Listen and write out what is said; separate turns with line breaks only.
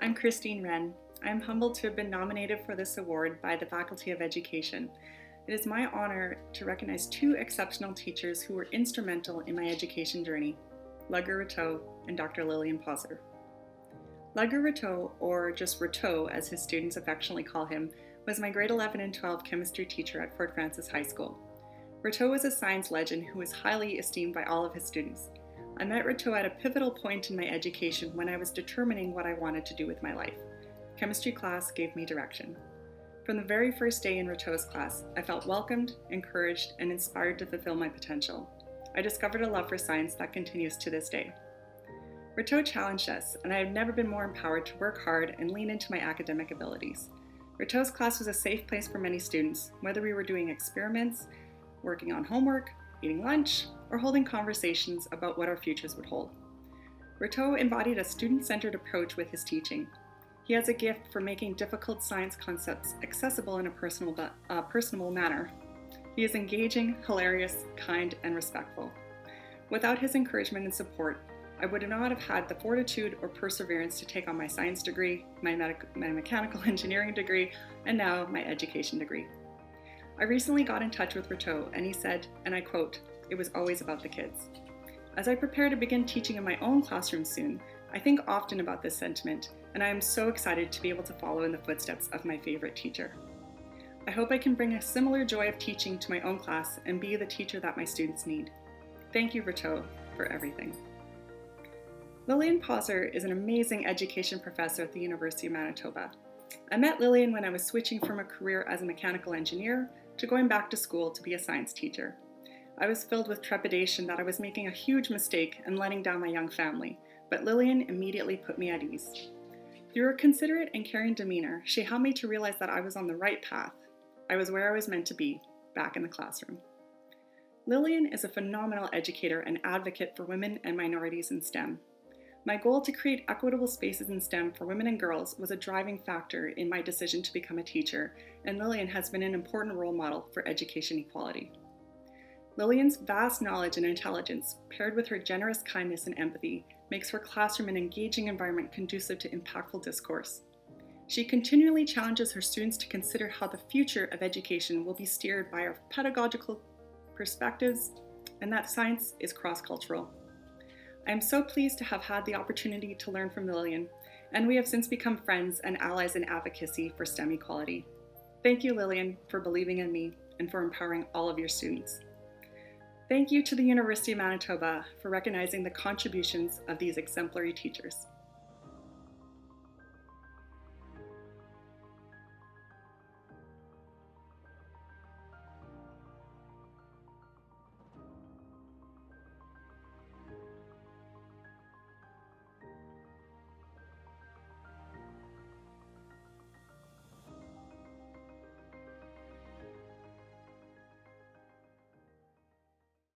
I'm Christine Wren. I'm humbled to have been nominated for this award by the Faculty of Education. It is my honor to recognize two exceptional teachers who were instrumental in my education journey, Ludger Rittau and Dr. Lilian Pozzer. Ludger Rittau, or just Rittau as his students affectionately call him, was my grade 11 and 12 chemistry teacher at Fort Frances High School. Rittau was a science legend who was highly esteemed by all of his students. I met Rittau at a pivotal point in my education when I was determining what I wanted to do with my life. Chemistry class gave me direction. From the very first day in Rittau's class, I felt welcomed, encouraged, and inspired to fulfill my potential. I discovered a love for science that continues to this day. Rittau challenged us, and I have never been more empowered to work hard and lean into my academic abilities. Rittau's class was a safe place for many students, whether we were doing experiments, working on homework, eating lunch, or holding conversations about what our futures would hold. Rittau embodied a student-centered approach with his teaching. He has a gift for making difficult science concepts accessible in a personable manner. He is engaging, hilarious, kind, and respectful. Without his encouragement and support, I would not have had the fortitude or perseverance to take on my science degree, my mechanical engineering degree, and now my education degree. I recently got in touch with Rittau, and he said, and I quote, "It was always about the kids." As I prepare to begin teaching in my own classroom soon, I think often about this sentiment, and I am so excited to be able to follow in the footsteps of my favorite teacher. I hope I can bring a similar joy of teaching to my own class and be the teacher that my students need. Thank you, Rittau, for everything. Lilian Pozzer is an amazing education professor at the University of Manitoba. I met Lilian when I was switching from a career as a mechanical engineer to going back to school to be a science teacher. I was filled with trepidation that I was making a huge mistake and letting down my young family, but Lilian immediately put me at ease. Through her considerate and caring demeanor, she helped me to realize that I was on the right path. I was where I was meant to be, back in the classroom. Lilian is a phenomenal educator and advocate for women and minorities in STEM. My goal to create equitable spaces in STEM for women and girls was a driving factor in my decision to become a teacher, and Lilian has been an important role model for education equality. Lilian's vast knowledge and intelligence, paired with her generous kindness and empathy, makes her classroom an engaging environment conducive to impactful discourse. She continually challenges her students to consider how the future of education will be steered by our pedagogical perspectives, and that science is cross-cultural. I am so pleased to have had the opportunity to learn from Lilian, and we have since become friends and allies in advocacy for STEM equality. Thank you, Lilian, for believing in me and for empowering all of your students. Thank you to the University of Manitoba for recognizing the contributions of these exemplary teachers.